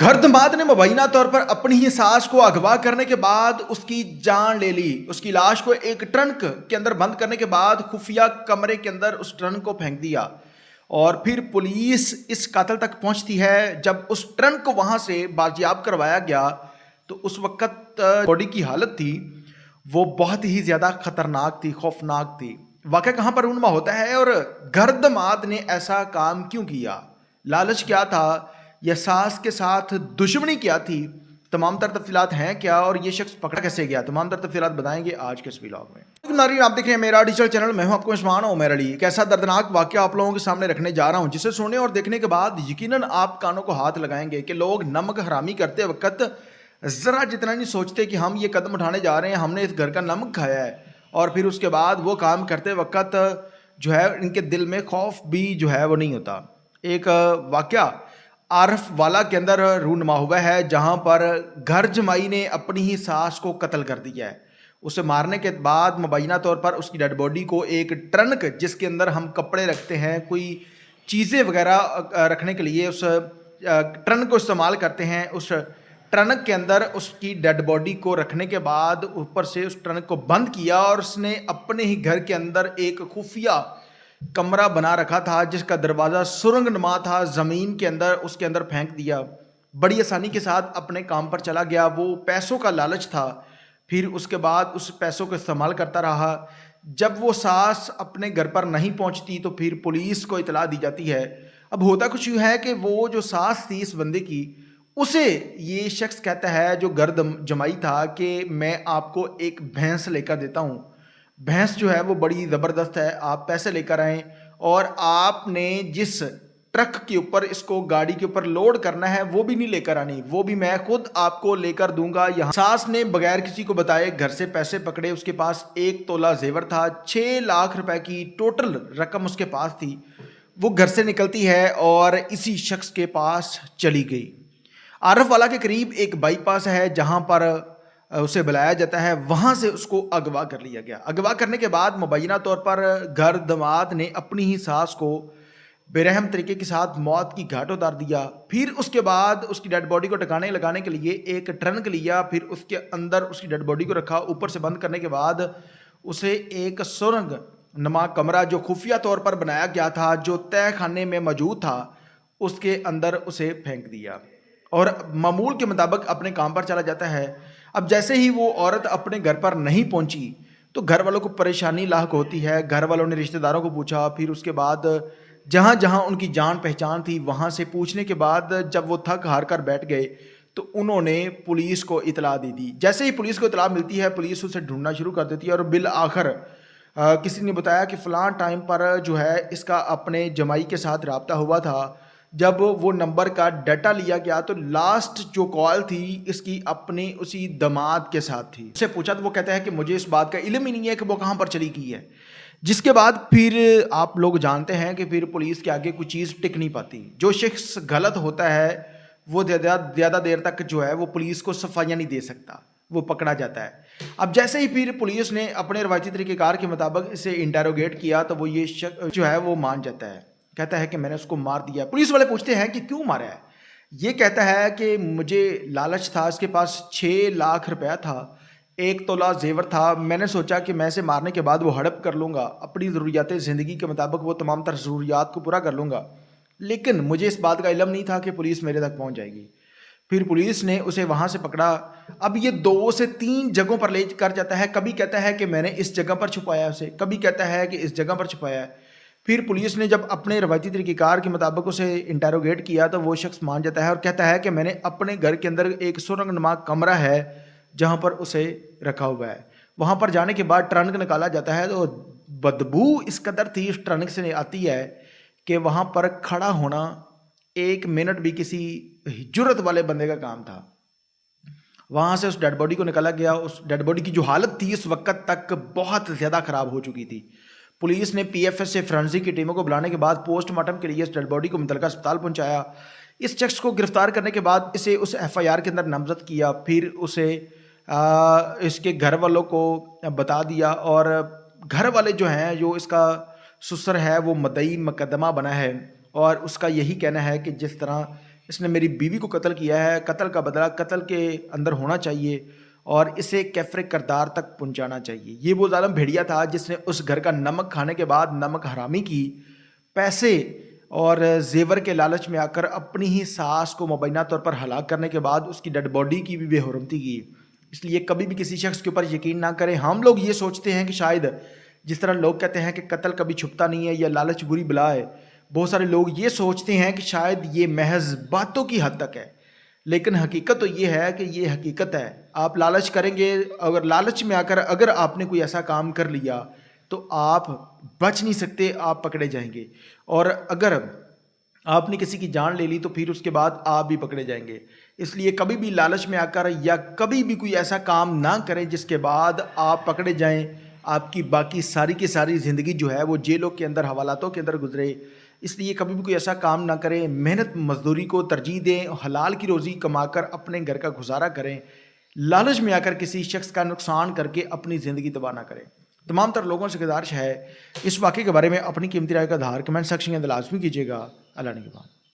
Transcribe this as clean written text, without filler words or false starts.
घर दामाद ने मुबैना तौर पर अपनी ही सास को अगवा करने के बाद उसकी जान ले ली। उसकी लाश को एक ट्रंक के अंदर बंद करने के बाद खुफिया कमरे के अंदर उस ट्रंक को फेंक दिया और फिर पुलिस इस कातिल तक पहुंचती है। जब उस ट्रंक को वहां से बाजियाब करवाया गया तो उस वक्त बॉडी की हालत थी वो बहुत ही ज्यादा खतरनाक थी, खौफनाक थी। वाकया कहां पर रूनमा होता है और घर दामाद ने ऐसा काम क्यों किया, लालच क्या था या सास के साथ दुश्मनी क्या थी, तमाम तर तफसीलात हैं क्या और ये शख्स पकड़ा कैसे गया, तमाम तर तफसीलात बताएंगे आज के इस व्लॉग में। नाज़रीन, आप देख रहे हैं मेरा डिजिटल चैनल, मैं हूं आपको उस्मान उमर अली। एक ऐसा दर्दनाक वाकया आप लोगों के सामने रखने जा रहा हूं जिसे सुनने और देखने के बाद यकीनन आप कानों को हाथ लगाएंगे कि लोग नमक हरामी करते वक्त ज़रा जितना नहीं सोचते कि हम ये कदम उठाने जा रहे हैं, हमने इस घर का नमक खाया है, और फिर उसके बाद वो काम करते वक्त जो है इनके दिल में खौफ भी जो है वो नहीं होता। एक वाकया आरफ वाला के अंदर रूनमा हुआ है जहां पर घर जमाई ने अपनी ही सास को कत्ल कर दिया है। उसे मारने के बाद मुबैना तौर पर उसकी डेड बॉडी को एक ट्रंक जिसके अंदर हम कपड़े रखते हैं, कोई चीज़ें वगैरह रखने के लिए उस ट्रंक को इस्तेमाल करते हैं, उस ट्रंक के अंदर उसकी डेड बॉडी को रखने के बाद ऊपर से उस ट्रंक को बंद किया और उसने अपने ही घर के अंदर एक खुफिया कमरा बना रखा था जिसका दरवाज़ा सुरंग नुमा था, ज़मीन के अंदर उसके अंदर फेंक दिया। बड़ी आसानी के साथ अपने काम पर चला गया। वो पैसों का लालच था, फिर उसके बाद उस पैसों को इस्तेमाल करता रहा। जब वो सास अपने घर पर नहीं पहुंचती तो फिर पुलिस को इतला दी जाती है। अब होता कुछ यूँ है कि वो जो सास थी इस बंदे की, उसे ये शख्स कहता है जो घर जमाई था कि मैं आपको एक भैंस लेकर देता हूँ। भैंस जो है वो बड़ी ज़बरदस्त है, आप पैसे लेकर आएँ और आपने जिस ट्रक के ऊपर इसको गाड़ी के ऊपर लोड करना है वो भी नहीं लेकर आनी, वो भी मैं खुद आपको लेकर दूंगा। यहाँ सास ने बगैर किसी को बताए घर से पैसे पकड़े। उसके पास 1 तोला जेवर था, 6 लाख रुपए की टोटल रकम उसके पास थी। वो घर से निकलती है और इसी शख्स के पास चली गई। आरफ वाला के करीब एक बाईपास है जहाँ पर उसे बुलाया जाता है, वहां से उसको अगवा कर लिया गया। अगवा करने के बाद मुबैना तौर पर घर दामाद ने अपनी ही सास को बेरहम तरीके के साथ मौत की घाट उतार दिया। फिर उसके बाद उसकी डेड बॉडी को ठिकाने लगाने के लिए एक ट्रंक लिया, फिर उसके अंदर उसकी डेड बॉडी को रखा। ऊपर से बंद करने के बाद उसे एक सुरंग नुमा कमरा जो खुफिया तौर पर बनाया गया था, जो तय खाने में मौजूद था, उसके अंदर उसे फेंक दिया और मामूल के मुताबिक अपने काम पर चला जाता है। अब जैसे ही वो औरत अपने घर पर नहीं पहुंची तो घर वालों को परेशानी लाहक होती है। घर वालों ने रिश्तेदारों को पूछा, फिर उसके बाद जहां जहां उनकी जान पहचान थी वहां से पूछने के बाद जब वो थक हार कर बैठ गए तो उन्होंने पुलिस को इतला दे दी। जैसे ही पुलिस को इतला मिलती है पुलिस उसे ढूंढना शुरू कर देती है और बिल आखिर किसी ने बताया कि फ़लाँ टाइम पर जो है इसका अपने जमाई के साथ रब्ता हुआ था। जब वो नंबर का डाटा लिया गया तो लास्ट जो कॉल थी इसकी अपने उसी दामाद के साथ थी। उससे पूछा तो वो कहता है कि मुझे इस बात का इल्म ही नहीं है कि वो कहाँ पर चली गई है। जिसके बाद फिर आप लोग जानते हैं कि फिर पुलिस के आगे कोई चीज़ टिक नहीं पाती। जो शख्स गलत होता है वो ज़्यादा देर तक जो है वो पुलिस को सफाइयाँ नहीं दे सकता, वो पकड़ा जाता है। अब जैसे ही फिर पुलिस ने अपने रवायती तरीक़ेकार के मुताबिक इसे इंटेरोगेट किया तो वो ये शख्स जो है वो मान जाता है, कहता है कि मैंने उसको मार दिया। पुलिस वाले पूछते हैं कि क्यों मारा है। ये कहता है कि मुझे लालच था, इसके पास 6 लाख रुपया था, 1 तोला जेवर था, मैंने सोचा कि मैं इसे मारने के बाद वो हड़प कर लूँगा, अपनी ज़रूरियात ज़िंदगी के मुताबिक वो तमाम तर ज़रूरियात को पूरा कर लूँगा, लेकिन मुझे इस बात का इल्म नहीं था कि पुलिस मेरे तक पहुँच जाएगी। फिर पुलिस ने उसे वहाँ से पकड़ा। अब ये 2 से 3 जगहों पर ले कर जाता है। कभी कहता है कि मैंने इस जगह पर छुपाया उसे, कभी कहता है कि इस जगह पर छुपाया है। फिर पुलिस ने जब अपने रवायती तरीक़ेकार के मुताबिक उसे इंटेरोगेट किया तो वो शख्स मान जाता है और कहता है कि मैंने अपने घर के अंदर एक सुरंग नुमा कमरा है जहाँ पर उसे रखा हुआ है। वहाँ पर जाने के बाद ट्रंक निकाला जाता है तो बदबू इस कदर थी इस ट्रंक से आती है कि वहाँ पर खड़ा होना 1 मिनट भी किसी जुर्रत वाले बंदे का काम था। वहाँ से उस डेड बॉडी को निकाला गया। उस डेड बॉडी की जो हालत थी इस वक्त तक बहुत ज़्यादा ख़राब हो चुकी थी। पुलिस ने पीएफएस से फोरेंसिक की टीमों को बुलाने के बाद पोस्टमार्टम के लिए इस डेड बॉडी को मुतल्लिका अस्पताल पहुंचाया। इस शख्स को गिरफ्तार करने के बाद इसे उस एफआईआर के अंदर नामजद किया, फिर उसे इसके घर वालों को बता दिया और घर वाले जो हैं, जो इसका ससुर है वो मदई मुकदमा बना है और उसका यही कहना है कि जिस तरह इसने मेरी बीवी को कत्ल किया है, कत्ल का बदला कत्ल के अंदर होना चाहिए और इसे कैफरे करदार तक पहुंचाना चाहिए। ये वो जालिम भेड़िया था जिसने उस घर का नमक खाने के बाद नमक हरामी की, पैसे और जेवर के लालच में आकर अपनी ही सास को मुबैना तौर पर हलाक करने के बाद उसकी डेड बॉडी की भी बेहुरमती की। इसलिए कभी भी किसी शख्स के ऊपर यकीन ना करें। हम लोग ये सोचते हैं कि शायद जिस तरह लोग कहते हैं कि कत्ल कभी छुपता नहीं है या लालच बुरी बला है, बहुत सारे लोग ये सोचते हैं कि शायद ये महज बातों की हद तक है, लेकिन हकीकत तो ये है कि ये हकीकत है। आप लालच करेंगे, अगर लालच में आकर अगर आपने कोई ऐसा काम कर लिया तो आप बच नहीं सकते, आप पकड़े जाएंगे। और अगर आपने किसी की जान ले ली तो फिर उसके बाद आप भी पकड़े जाएंगे। इसलिए कभी भी लालच में आकर या कभी भी कोई ऐसा काम ना करें जिसके बाद आप पकड़े जाएं, आपकी बाकी सारी की सारी ज़िंदगी जो है वो जेलों के अंदर, हवालातों के अंदर गुजरे। इसलिए कभी भी कोई ऐसा काम ना करें, मेहनत मजदूरी को तरजीह दें, हलाल की रोज़ी कमाकर अपने घर का गुजारा करें। लालच में आकर किसी शख्स का नुकसान करके अपनी ज़िंदगी तबाह ना करें। तमाम तर लोगों से गुजारिश है इस वाक़े के बारे में अपनी कीमती राय का आधार कमेंट सेक्शन के अंदर लाजमी कीजिएगा। अल्लाह ने के बाद।